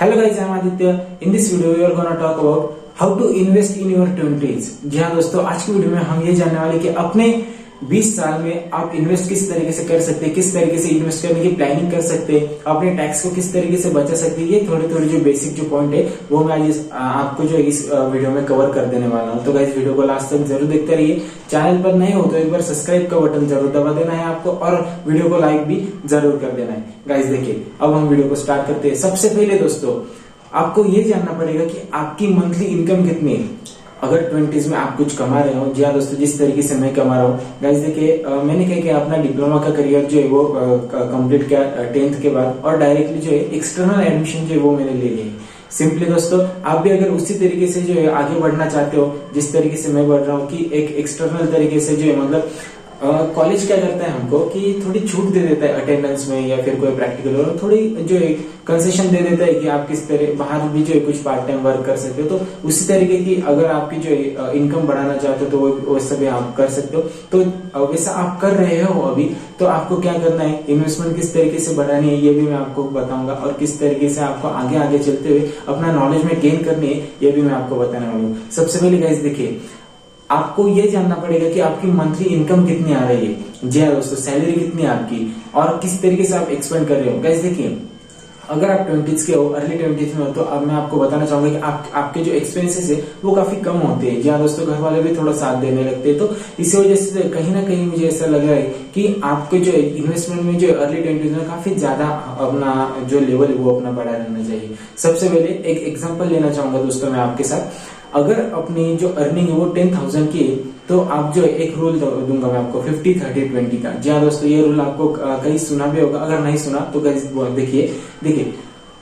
Hello guys, I am Aditya. In this video, we are gonna talk about how to invest in your 20s. जी हाँ दोस्तों, आज की video में हम ये जानने वाले कि अपने 20 साल में आप इन्वेस्ट किस तरीके से कर सकते हैं, किस तरीके से इन्वेस्ट करने की प्लानिंग कर सकते हैं, अपने टैक्स को किस तरीके से बचा सकते हैं। ये थोड़े थोड़े जो बेसिक जो पॉइंट है वो मैं आज आपको जो इस वीडियो में कवर कर देने वाला हूँ। तो गाइस वीडियो को लास्ट तक जरूर देखते रहिए। चैनल पर नए हो तो एक बार सब्सक्राइब का बटन जरूर दबा देना है आपको और वीडियो को लाइक भी जरूर कर देना है। गाइस देखिए, अब हम वीडियो को स्टार्ट करते हैं। सबसे पहले दोस्तों आपको ये जानना पड़ेगा कि आपकी मंथली इनकम कितनी है। अगर 20s में आप कुछ कमा रहे हो, जी हाँ दोस्तों, जिस तरीके से मैं कमा रहा हूँ। गाइस देखिए, मैंने क्या किया, अपना डिप्लोमा का करियर जो है वो कंप्लीट किया 10th के बाद और डायरेक्टली जो है एक्सटर्नल एडमिशन जो है वो मैंने ले लिया। सिंपली दोस्तों, आप भी अगर उसी तरीके से जो है आगे बढ़ना चाहते हो जिस तरीके से मैं बढ़ रहा हूँ कि एक एक्सटर्नल तरीके से जो है मतलब कॉलेज क्या करता है हमको कि थोड़ी छूट दे देता है अटेंडेंस में या फिर कोई प्रैक्टिकल हो, थोड़ी जो है कंसेशन दे देता है कि आप किस तरह बाहर भी जो है कुछ पार्ट टाइम वर्क कर सकते हो। तो उसी तरीके की अगर आपकी जो है इनकम बढ़ाना चाहते हो तो वैसा भी आप कर सकते हो। तो वैसा आप कर रहे हो अभी, तो आपको क्या करना है, इन्वेस्टमेंट किस तरीके से बढ़ानी है ये भी मैं आपको बताऊंगा और किस तरीके से आपको आगे आगे चलते हुए अपना नॉलेज में गेन करनी है ये भी मैं आपको बताने वाला हूँ। सबसे पहले गाइस देखिए, आपको ये जानना पड़ेगा कि आपकी मंथली इनकम कितनी आ रही है। जी हाँ दोस्तों, सैलरी कितनी है आपकी और किस तरीके से आप एक्सपेंड कर रहे हो। गाइस देखिए, अगर आप 20s के हो, अर्ली 20s में हो, तो अब मैं आपको बताना चाहूंगा कि आपके जो एक्सपेंसेस है वो काफी कम होते हैं। जी हाँ दोस्तों, घर वाले भी थोड़ा साथ देने लगते हैं। तो इसी वजह से कहीं ना कहीं मुझे ऐसा लग रहा है कि आपको जो इन्वेस्टमेंट में जो अर्ली 20s में काफी ज्यादा अपना जो लेवल है वो अपना बढ़ा रहना चाहिए। सबसे पहले एक एग्जाम्पल लेना चाहूंगा दोस्तों मैं आपके साथ। अगर अपनी जो अर्निंग है वो 10,000 की है तो आप जो एक रूल दूंगा मैं आपको 50-30-20 का। जी हाँ दोस्तों, ये रूल आपको कहीं सुना भी होगा, अगर नहीं सुना तो देखिए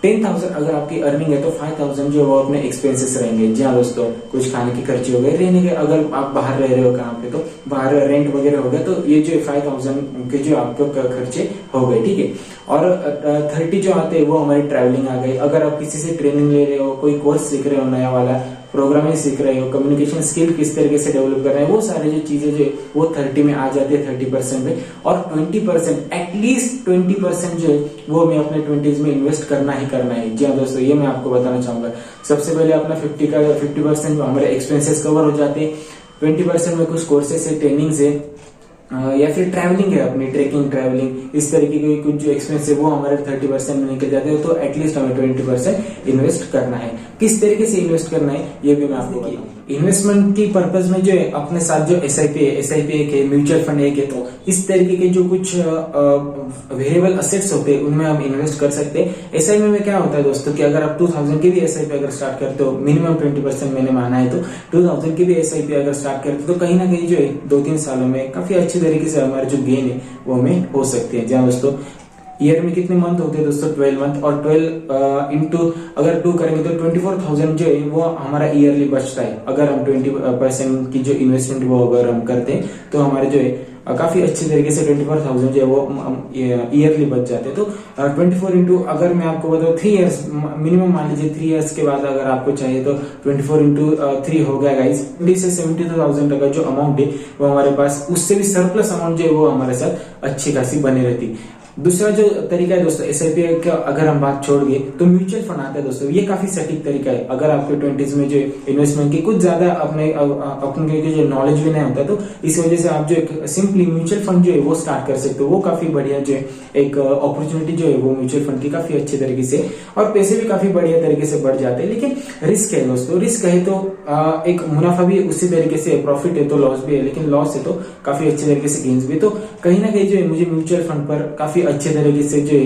10,000 अगर आपकी अर्निंग है तो 5,000 जो वो अपने एक्सपेंसेस रहेंगे। जी हाँ दोस्तों, कुछ खाने के खर्चे हो गए, रहने के, अगर आप बाहर रह रहे हो कहाँ पे तो बाहर रेंट वगैरह हो गया, तो ये जो 5,000 के जो आपको खर्चे हो गए, ठीक है। और 30 जो आते हैं वो हमारी ट्रैवलिंग आ गई। अगर आप किसी से ट्रेनिंग ले रहे हो, कोई कोर्स सीख रहे हो, नया वाला प्रोग्रामिंग सीख रहे हो, कम्युनिकेशन स्किल किस तरीके से डेवलप कर रहे हैं, वो सारे जो चीजें जो वो 30 में आ जाती है, 30% में। और 20%, एटलीस्ट 20% जो है वो मैं अपने 20s में इन्वेस्ट करना ही करना है। जी हाँ दोस्तों, ये मैं आपको बताना चाहूंगा। सबसे पहले अपना 50% हमारे एक्सपेंसेस कवर हो जाते हैं। 20% में कुछ कोर्सेस है, ट्रेनिंग है या फिर ट्रैवलिंग है, अपनी ट्रेकिंग, ट्रैवलिंग, इस तरीके के कुछ जो एक्सपेंस है वो हमारे 30% में निकल जाते हैं। तो एटलीस्ट हमें 20% इन्वेस्ट करना है। किस तरीके से इन्वेस्ट करना है ये भी मैं आपको बताऊंगा। इन्वेस्टमेंट की पर्पज में जो है अपने साथ जो एसआईपी एक है, म्यूचुअल फंड एक है, तो इस तरीके के जो कुछ वेरिएबल असेट्स होते हैं उनमें हम इन्वेस्ट कर सकते हैं। एसआईपी में क्या होता है दोस्तों कि अगर आप 2000 की भी एसआईपी अगर स्टार्ट करते हो, मिनिमम 20% मैंने माना है, तो 2000 की भी एसआईपी अगर स्टार्ट करते हो तो कहीं ना कहीं जो है 2-3 सालों में काफी अच्छी तरीके से हमारे जो गेन है वो हमें हो सकते हैं। जहाँ दोस्तों ईयर में कितने मंथ होते हैं दोस्तों, 12 मंथ, और 12 इंटू अगर 2 करेंगे तो 24,000 जो है वो हमारा ईयरली बचता है। अगर हम 20% की जो इन्वेस्टमेंट वो अगर हम करते हैं तो हमारे जो है काफी अच्छी तरीके से 24,000 जो है वो ईयरली बच जाते हैं। तो 24 इंटू, अगर मैं आपको बताऊं 3 इयर्स मिनिमम मान लीजिए, 3 इयर्स के बाद अगर आपको चाहिए तो 24 इंटू 3 हो गया गाइस, 20 से 72,000 का जो अमाउंट है वो हमारे पास, उससे भी सरप्लस अमाउंट जो है वो हमारे साथ अच्छी खासी बनी रहती। दूसरा जो तरीका है दोस्तों, एसआईपी का अगर हम बात छोड़ गए तो म्यूचुअल फंड आता है दोस्तों। ये काफी सटीक तरीका है। अगर आपके 20s में जो इन्वेस्टमेंट की कुछ ज्यादा अपने जो नॉलेज भी नहीं होता, तो इस वजह से आप जो सिंपली म्यूचुअल फंड जो है वो स्टार्ट कर सकते हो। वो काफी बढ़िया जो है एक अपॉर्चुनिटी जो है वो म्यूचुअल फंड की काफी अच्छे तरीके से, और पैसे भी काफी बढ़िया तरीके से बढ़ जाते हैं। लेकिन रिस्क है दोस्तों, रिस्क है तो एक मुनाफा भी उसी तरीके से, प्रॉफिट है तो लॉस भी है, लेकिन लॉस है तो काफी अच्छे तरीके से गेन्स भी। तो कहीं ना कहीं जो है मुझे म्यूचुअल फंड पर काफी अच्छे तरीके से जो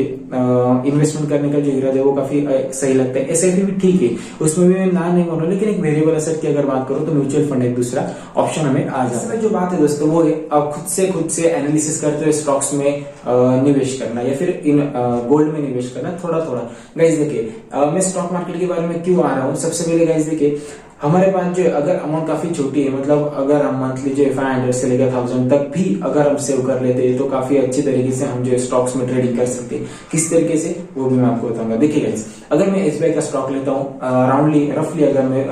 इन्वेस्टमेंट करने का जो इरादा है वो काफी सही लगता है। एसआईपी भी ठीक है, उसमें भी मैं ना नहीं बोल रहा, लेकिन एक वेरिएबल एसेट की अगर बात करूं तो म्यूचुअल फंड एक दूसरा ऑप्शन हमें आ जाता है। जो बात है दोस्तों वो है आप खुद से एनालिसिस करते हुए स्टॉक्स में निवेश करना या फिर इन गोल्ड में निवेश करना थोड़ा थोड़ा। गाइस देखिए, मैं स्टॉक मार्केट के बारे में क्यों आ रहा हूँ, सबसे पहले गाइस देखिए, हमारे पास जो अगर अमाउंट काफी छोटी है, मतलब अगर हम मंथली जो 500 से लेकर 1000 तक भी अगर हम सेव कर लेते हैं तो काफी अच्छी तरीके से हम जो स्टॉक्स में ट्रेडिंग कर सकते हैं। किस तरीके से वो भी मैं आपको बताऊंगा। देखिए गाइस, अगर मैं एसबीआई का स्टॉक लेता हूँ, राउंडली रफली अगर मैं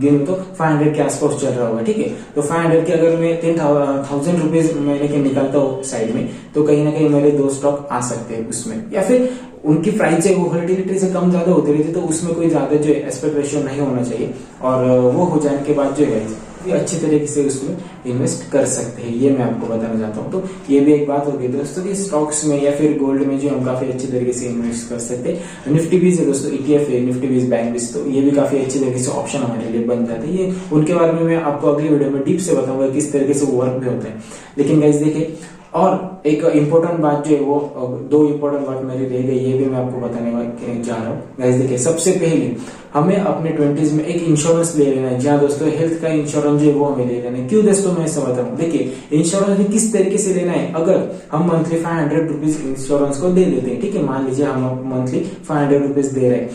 गिनूं तो 500 के आसपास चल रहा होगा, ठीक है। तो 500 के अगर मैं 10,000 रुपीज महीने के निकालता हूँ साइड में, तो कहीं ना कहीं मेरे 2 स्टॉक आ सकते हैं उसमें। या फिर उनकी प्राइस है वो वोलेटिलिटी से कम ज्यादा होती रहती है, तो उसमें कोई ज्यादा जो एस्पेक्ट रेशियो नहीं होना चाहिए, और वो हो जाने के बाद जो है अच्छी तरीके से उसमें इन्वेस्ट कर सकते हैं। ये मैं आपको बताना चाहता हूँ। तो ये भी एक बात होगी दोस्तों कि स्टॉक्स में या फिर गोल्ड में जो हम काफी अच्छी तरीके से इन्वेस्ट कर सकते हैं। निफ्टी बीज है दोस्तों, ETF है निफ्टी बीज बैंक बीज, तो ये भी काफी अच्छी तरीके से ऑप्शन हमारे लिए बन जाते हैं। ये उनके बारे में मैं आपको अगली वीडियो में डीप से बताऊंगा किस तरीके से वो वर्क भी होते हैं। लेकिन गाइस देखिए, और एक इम्पोर्टेंट बात जो है वो 2 इम्पोर्टेंट बात मेरी रह गई, ये भी मैं आपको बताने जा रहा हूँ। गाइस देखिए, सबसे पहले हमें अपने 20s में एक इंश्योरेंस ले लेना है। जहाँ दोस्तों हेल्थ का इंश्योरेंस जो है वो हमें ले लेना है। क्यों दोस्तों मैं ऐसा बता रहा हूँ, देखिए इंश्योरेंस भी किस तरीके से लेना है। अगर हम मंथली 500 रुपीज इंश्योरेंस को दे देते हैं, ठीक है, मान लीजिए हम मंथली 500 रुपीज दे रहे हैं,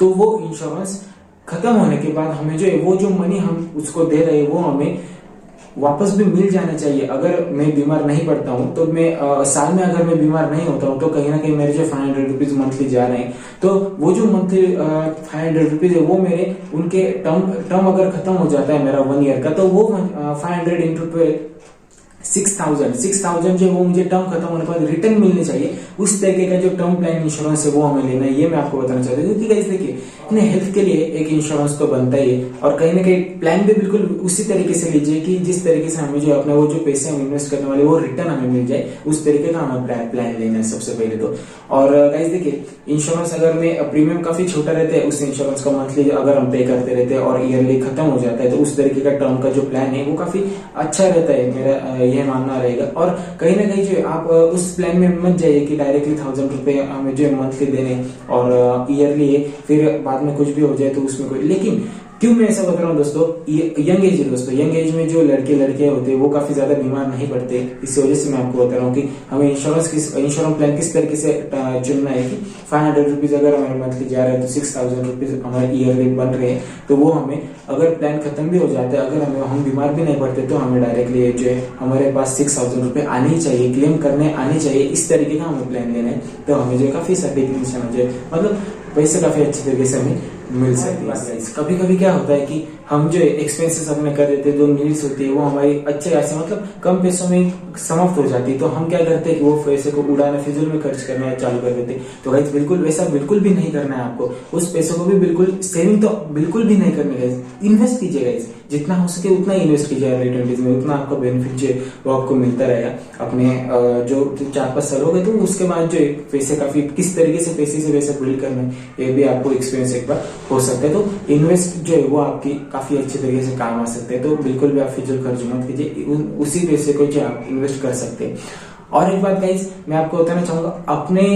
तो वो इंश्योरेंस खत्म होने के बाद हमें जो है वो जो मनी हम उसको दे रहे हैं वो हमें वापस भी मिल जाना चाहिए। अगर मैं बीमार नहीं पड़ता हूँ तो मैं साल में अगर मैं बीमार नहीं होता हूँ तो कहीं ना कहीं मेरे जो 500 रुपीज मंथली जा रहे हैं, तो वो जो मंथली 500 रुपीज है वो मेरे उनके टर्म अगर खत्म हो जाता है मेरा 1 ईयर का, तो वो 500 इंटू 12 6,000 जो वो मुझे टर्म खत्म होने के बाद रिटर्न मिलनी चाहिए। उस तरीके का जो टर्म प्लान इंश्योरेंस है वो हमें लेना है। ये मैं आपको बताना चाहता हूँ, क्योंकि गाइस देखिए अपने हेल्थ के लिए एक इंश्योरेंस तो बनता ही है, और कहीं ना कहीं प्लान भी बिल्कुल उसी तरीके से लीजिए कि जिस तरीके से हमें जो अपने वो जो पैसे हम इन्वेस्ट करने वाले वो रिटर्न हमें मिल जाए, उस तरीके का हमें प्लान लेना है सबसे पहले तो। और गाइस देखिए, इंश्योरेंस अगर में प्रीमियम काफी छोटा रहता है, उस इंश्योरेंस का मंथली अगर हम पे करते रहते हैं और ईयरली खत्म हो जाता है, तो उस तरीके का टर्म का जो प्लान है वो काफी अच्छा रहता है, मेरा यह मानना रहेगा। और कहीं ना कहीं जो आप उस प्लान में मत जाइए कि डायरेक्टली 1000 रुपए हमें जो मंथली देने और ईयरली फिर बाद में कुछ भी हो जाए तो उसमें कोई। लेकिन क्यों मैं ऐसा बता रहा हूँ दोस्तों, यंग एज है दोस्तों, यंग एज में जो लड़के होते हैं वो काफी ज्यादा बीमार नहीं पड़ते। इसी वजह से मैं आपको बता रहा हूँ कि हमें इंश्योरेंस प्लान किस तरीके से चुनना है कि 500 रुपीज अगर हमारे मंथली जा रहा है तो 6000 रुपीज हमारे ईयरली बन रहे हैं, तो वो हमें अगर प्लान खत्म भी हो जाता है, अगर हम बीमार भी नहीं पड़ते, तो हमें डायरेक्टली जो है हमारे पास 6000 रुपए आने ही चाहिए, क्लेम करने आने चाहिए। इस तरीके का हमें प्लान लेना है, तो हमें जो काफी सर्टिफिकेशन हो जाए, मतलब पैसे काफी अच्छी तरीके से हमें मिल सकती है। कभी कभी क्या होता है कि हम जो एक्सपेंसेस अपने कर देते हैं, जो नीड्स होती है वो हमारी अच्छे खासे मतलब कम पैसों में समाप्त हो जाती है, तो हम क्या करते हैं कि वो पैसे को उड़ाना, फिजूल में खर्च करना चालू कर देते हैं। तो गाइस बिल्कुल वैसा बिल्कुल भी नहीं करना है आपको। उस पैसों को भी बिल्कुल सेविंग तो बिल्कुल भी नहीं करनी है, इन्वेस्ट कीजिए गाइस, जितना हो सके उतना इन्वेस्ट कीजिए अर्ली 20s में, उतना आपका बेनिफिट जो है वो आपको मिलता रहेगा। अपने जो 4-5 साल हो गए तो उसके बाद जो पैसे काफी किस तरीके से पैसे से वैसे बिल्ड करना है ये भी आपको एक्सपीरियंस एक बार हो सकता है। तो इन्वेस्ट जो है वो आपकी काफी अच्छे तरीके से काम आ सकते हैं, तो बिल्कुल भी आप फिजूल खर्च मत कीजिए, उसी पैसे को जो आप इन्वेस्ट कर सकते हैं। और एक बात गाइस मैं आपको बताना चाहूंगा, अपने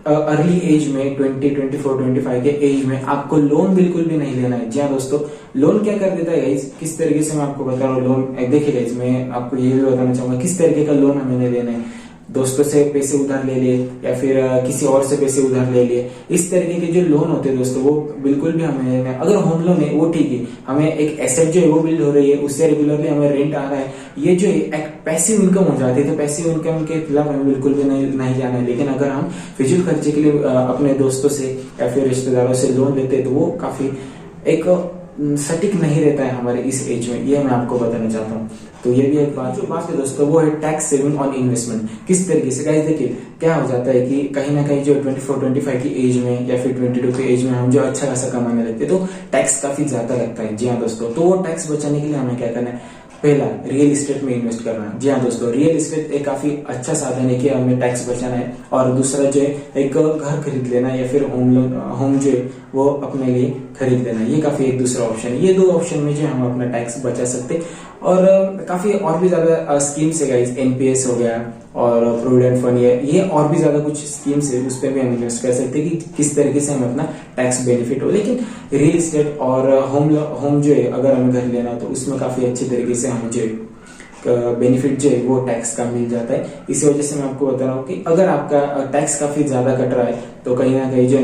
अर्ली एज में 20, 24, 25 के एज में आपको लोन बिल्कुल भी नहीं लेना है। जी हाँ दोस्तों, लोन क्या कर देता है गाइस, किस तरीके से मैं आपको बता रहा हूँ। लोन देखिए गाइस, मैं आपको ये भी बताना चाहूंगा किस तरीके का लोन हमें नहीं लेना है। दोस्तों से पैसे उधार ले लिए या फिर किसी और से पैसे उधार ले लिए, इस तरीके के जो लोन होते हैं दोस्तों वो बिल्कुल भी हमें, अगर होम लोन है वो ठीक है, हमें एक एसेट जो है वो बिल्ड हो रही है, उससे रेगुलरली हमें रेंट आ रहा है, ये जो एक पैसिव इनकम हो जाती है, तो पैसिव इनकम के खिलाफ हमें बिल्कुल भी नहीं जाना है। लेकिन अगर हम फिजूल खर्चे के लिए अपने दोस्तों से या फिर रिश्तेदारों से लोन लेते हैं तो वो काफी एक सटीक नहीं रहता है हमारे इस एज में, ये मैं आपको बताना चाहता हूँ। तो ये भी एक बात जो बात है दोस्तों वो है टैक्स सेविंग ऑन इन्वेस्टमेंट। किस तरीके से गाइस देखिए क्या हो जाता है कि कहीं ना कहीं जो 24, 25 की एज में या फिर 22 की एज में हम जो अच्छा खासा कमाने लगते हैं तो टैक्स काफी ज्यादा लगता है। जी हाँ दोस्तों, तो वो टैक्स बचाने के लिए हमें क्या करना है, पहला रियल एस्टेट में इन्वेस्ट करना है। जी हाँ दोस्तों, रियल एस्टेट एक काफी अच्छा साधन है कि हमें टैक्स बचाना है। और दूसरा जो है एक घर खरीद लेना या फिर होम जो है वो अपने लिए खरीद लेना, ये काफी एक दूसरा ऑप्शन है। ये 2 ऑप्शन में जो हम अपना टैक्स बचा सकते हैं। और काफी और भी ज्यादा स्कीम्स है गाइस, NPS हो गया और प्रोविडेंट फंड, ये और भी ज्यादा कुछ स्कीम्स है, उस पर भी हम इन्वेस्ट कर सकते हैं कि किस तरीके से हमें अपना टैक्स बेनिफिट हो। लेकिन रियल एस्टेट और होम जो है अगर हमें घर लेना तो उसमें काफी अच्छे तरीके से हमें जो बेनिफिट जो है वो टैक्स का मिल जाता है। इसी वजह से मैं आपको बता रहा हूँ कि अगर आपका टैक्स काफी ज्यादा कट रहा है तो कहीं ना कहीं जो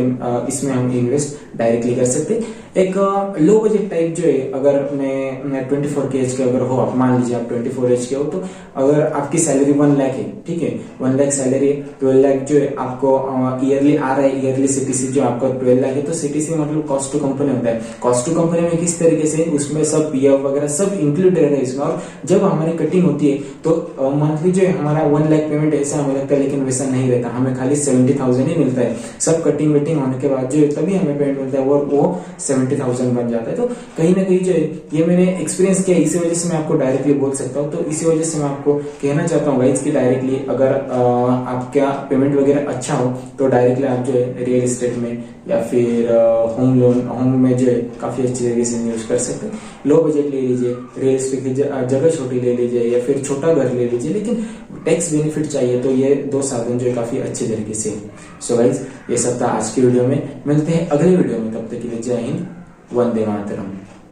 इसमें हम इन्वेस्ट डायरेक्टली कर सकते हैं। एक लो बजट टाइप जो है, अगर मैं 24 के एज के अगर हो, आप मान लीजिए आप 24 एज के हो, तो अगर आपकी सैलरी 1 लाख है, ठीक है, 1 लाख सैलरी, 12 लाख जो है आपको ईयरली आ रहा है, ईयरली CTC जो आपका 12 लाख है, तो CTC मतलब कॉस्ट टू कंपनी होता है। कॉस्ट टू कंपनी में किस तरीके से उसमें सब PF वगैरह सब इंक्लूड रहता है इसमें, और जब हमारी कटिंग होती है तो मंथली जो है हमारा 1 लाख पेमेंट ऐसा हमें लगता है, लेकिन वैसा नहीं रहता, हमें खाली 70,000 ही मिलता है। सब कटिंग वेटिंग होने के बाद जो है तभी हमें पेमेंट मिलता है और वो 70,000 बन जाता है। तो कहीं ना कहीं जो है ये मैंने एक्सपीरियंस किया, इसी वजह से मैं आपको डायरेक्टली बोल सकता हूँ। तो इसी वजह से मैं आपको कहना चाहता हूँ गाइस कि डायरेक्टली अगर आपका पेमेंट वगैरह अच्छा हो तो डायरेक्टली आप जो है रियल एस्टेट में या फिर होम में जो है काफी अच्छी तरीके से यूज कर सकते हैं। लो बजट ले लीजिए, रियल एस्टेट की जगह छोटी ले लीजिए या फिर छोटा घर ले लीजिए, लेकिन टैक्स बेनिफिट चाहिए तो ये दो साधन जो है काफी अच्छे तरीके से। सो गाइस ये सब था आज की वीडियो में, मिलते हैं अगले वीडियो में, तब तक के लिए जय हिंद, वंदे मातरम।